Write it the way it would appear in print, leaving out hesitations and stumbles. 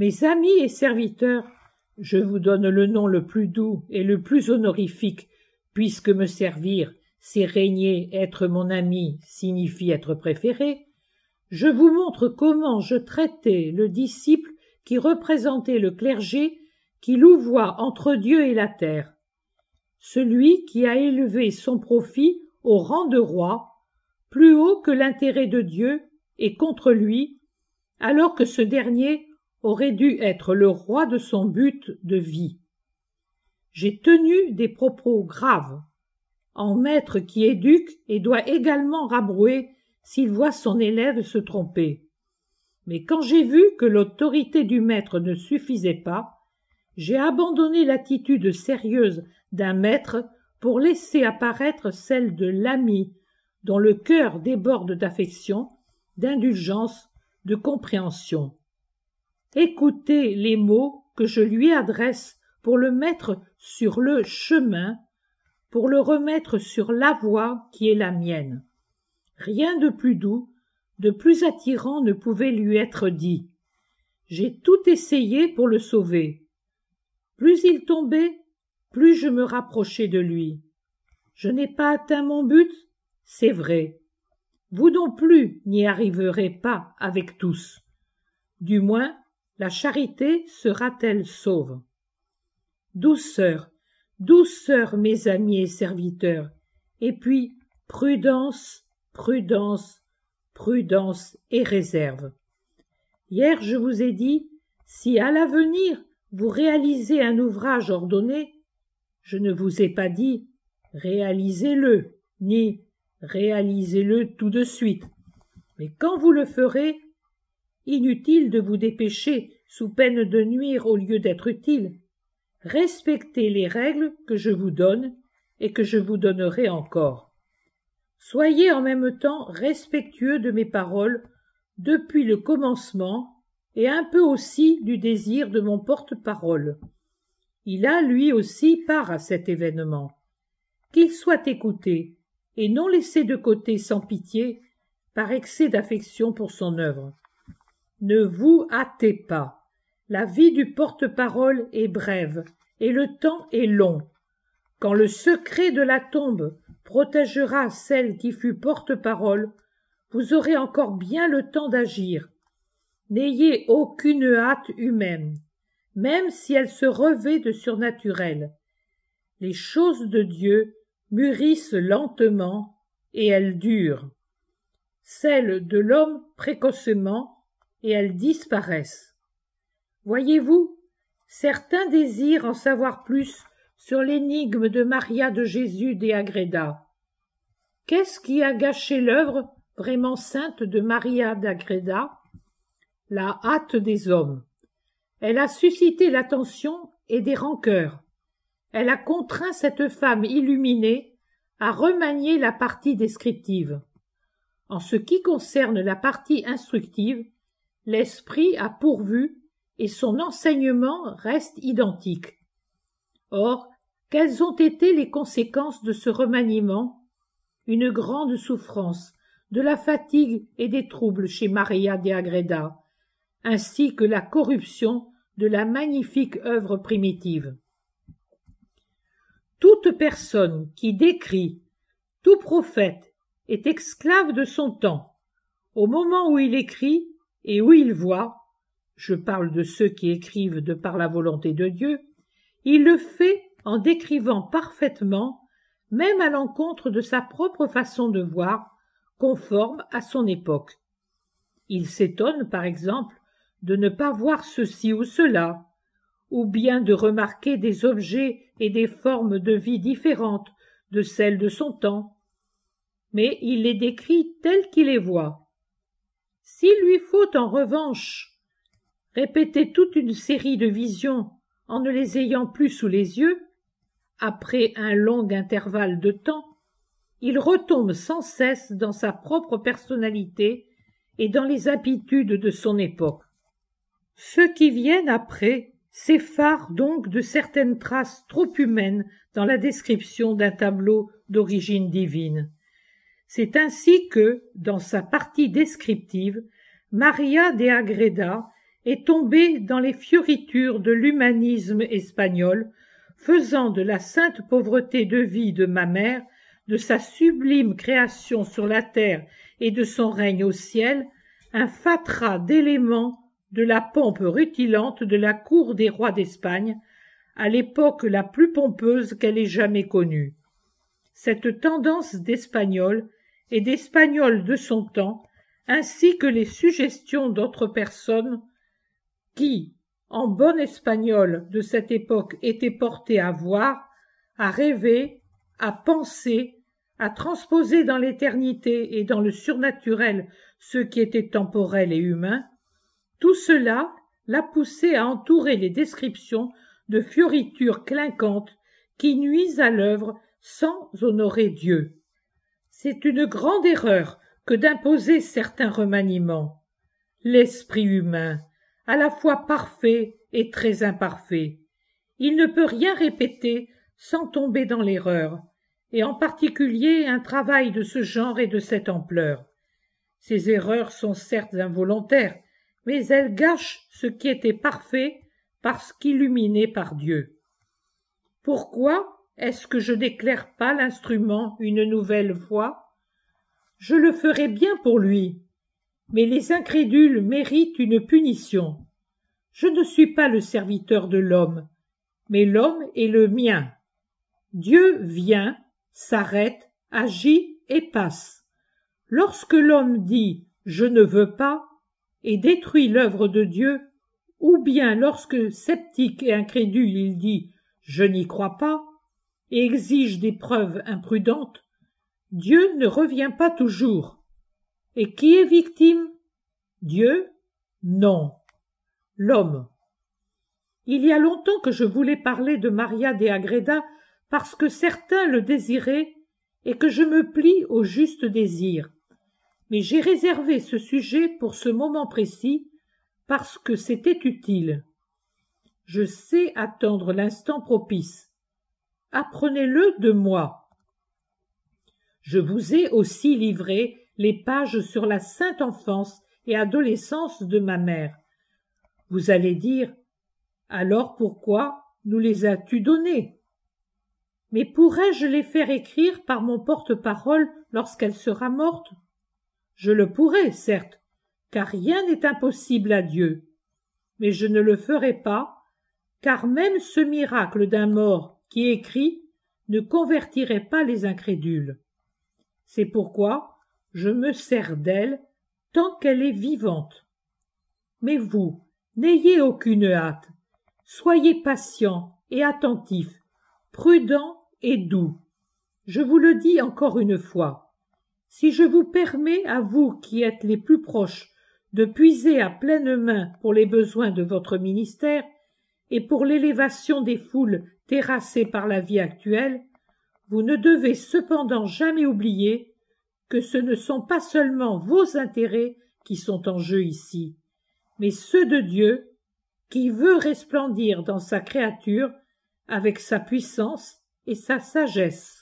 Mes amis et serviteurs, je vous donne le nom le plus doux et le plus honorifique, puisque me servir, c'est régner, être mon ami, signifie être préféré. Je vous montre comment je traitais le disciple qui représentait le clergé qui louvoie entre Dieu et la terre. Celui qui a élevé son profit au rang de roi, plus haut que l'intérêt de Dieu et contre lui, alors que ce dernier aurait dû être le roi de son but de vie. J'ai tenu des propos graves, en maître qui éduque et doit également rabrouer s'il voit son élève se tromper. Mais quand j'ai vu que l'autorité du maître ne suffisait pas, j'ai abandonné l'attitude sérieuse d'un maître pour laisser apparaître celle de l'ami, dont le cœur déborde d'affection, d'indulgence, de compréhension. Écoutez les mots que je lui adresse pour le mettre sur le chemin, pour le remettre sur la voie qui est la mienne. Rien de plus doux, de plus attirant ne pouvait lui être dit. J'ai tout essayé pour le sauver. Plus il tombait, plus je me rapprochais de lui. Je n'ai pas atteint mon but, c'est vrai. Vous non plus n'y arriverez pas avec tous. Du moins, la charité sera-t-elle sauve. Douceur, douceur, mes amis et serviteurs, et puis prudence, prudence, prudence et réserve. Hier, je vous ai dit, si à l'avenir vous réalisez un ouvrage ordonné, je ne vous ai pas dit réalisez-le, ni réalisez-le tout de suite. Mais quand vous le ferez, inutile de vous dépêcher sous peine de nuire au lieu d'être utile. Respectez les règles que je vous donne et que je vous donnerai encore. Soyez en même temps respectueux de mes paroles depuis le commencement et un peu aussi du désir de mon porte-parole. Il a lui aussi part à cet événement. Qu'il soit écouté et non laissé de côté sans pitié par excès d'affection pour son œuvre. Ne vous hâtez pas. La vie du porte-parole est brève et le temps est long. Quand le secret de la tombe protégera celle qui fut porte-parole, vous aurez encore bien le temps d'agir. N'ayez aucune hâte humaine, même si elle se revêt de surnaturel. Les choses de Dieu mûrissent lentement et elles durent. Celles de l'homme précocement et elles disparaissent. Voyez-vous, certains désirent en savoir plus sur l'énigme de Maria de Jésus de Agreda. Qu'est-ce qui a gâché l'œuvre vraiment sainte de Maria d'Agreda? La hâte des hommes. Elle a suscité l'attention et des rancœurs. Elle a contraint cette femme illuminée à remanier la partie descriptive. En ce qui concerne la partie instructive, l'esprit a pourvu et son enseignement reste identique. Or, quelles ont été les conséquences de ce remaniement? Une grande souffrance, de la fatigue et des troubles chez Maria de Agreda, ainsi que la corruption de la magnifique œuvre primitive. Toute personne qui décrit, tout prophète, est esclave de son temps. Au moment où il écrit et où il voit, je parle de ceux qui écrivent de par la volonté de Dieu, il le fait en décrivant parfaitement, même à l'encontre de sa propre façon de voir, conforme à son époque. Il s'étonne, par exemple, de ne pas voir ceci ou cela, ou bien de remarquer des objets et des formes de vie différentes de celles de son temps, mais il les décrit telles qu'il les voit. S'il lui faut, en revanche, répéter toute une série de visions en ne les ayant plus sous les yeux, après un long intervalle de temps, il retombe sans cesse dans sa propre personnalité et dans les habitudes de son époque. Ceux qui viennent après s'effarent donc de certaines traces trop humaines dans la description d'un tableau d'origine divine. C'est ainsi que, dans sa partie descriptive, Maria de Agreda est tombé dans les fioritures de l'humanisme espagnol, faisant de la sainte pauvreté de vie de ma mère, de sa sublime création sur la terre et de son règne au ciel, un fatras d'éléments de la pompe rutilante de la cour des rois d'Espagne, à l'époque la plus pompeuse qu'elle ait jamais connue. Cette tendance d'Espagnol et d'Espagnol de son temps, ainsi que les suggestions d'autres personnes qui, en bon espagnol de cette époque, étaient portées à voir, à rêver, à penser, à transposer dans l'éternité et dans le surnaturel ce qui était temporel et humain, tout cela l'a poussé à entourer les descriptions de fioritures clinquantes qui nuisent à l'œuvre sans honorer Dieu. C'est une grande erreur que d'imposer certains remaniements. L'esprit humain, à la fois parfait et très imparfait, il ne peut rien répéter sans tomber dans l'erreur, et en particulier un travail de ce genre et de cette ampleur. Ces erreurs sont certes involontaires, mais elles gâchent ce qui était parfait parce qu'illuminé par Dieu. Pourquoi est-ce que je n'éclaire pas l'instrument une nouvelle fois? Je le ferai bien pour lui, mais les incrédules méritent une punition. Je ne suis pas le serviteur de l'homme, mais l'homme est le mien. Dieu vient, s'arrête, agit et passe. Lorsque l'homme dit « je ne veux pas » et détruit l'œuvre de Dieu, ou bien lorsque, sceptique et incrédule, il dit « je n'y crois pas » et exige des preuves imprudentes, Dieu ne revient pas toujours. Et qui est victime? Dieu? Non. L'homme. Il y a longtemps que je voulais parler de Maria de Agreda parce que certains le désiraient et que je me plie au juste désir. Mais j'ai réservé ce sujet pour ce moment précis parce que c'était utile. Je sais attendre l'instant propice. Apprenez-le de moi. Je vous ai aussi livré les pages sur la sainte enfance et adolescence de ma mère. Vous allez dire, alors pourquoi nous les as-tu données? Mais pourrais-je les faire écrire par mon porte-parole lorsqu'elle sera morte? Je le pourrais, certes, car rien n'est impossible à Dieu. Mais je ne le ferai pas, car même ce miracle d'un mort qui écrit ne convertirait pas les incrédules. C'est pourquoi je me sers d'elle tant qu'elle est vivante. Mais vous, n'ayez aucune hâte, soyez patient et attentif, prudent et doux. Je vous le dis encore une fois, si je vous permets, à vous qui êtes les plus proches, de puiser à pleine main pour les besoins de votre ministère et pour l'élévation des foules terrassées par la vie actuelle, vous ne devez cependant jamais oublier que ce ne sont pas seulement vos intérêts qui sont en jeu ici, mais ceux de Dieu, qui veut resplendir dans sa créature avec sa puissance et sa sagesse.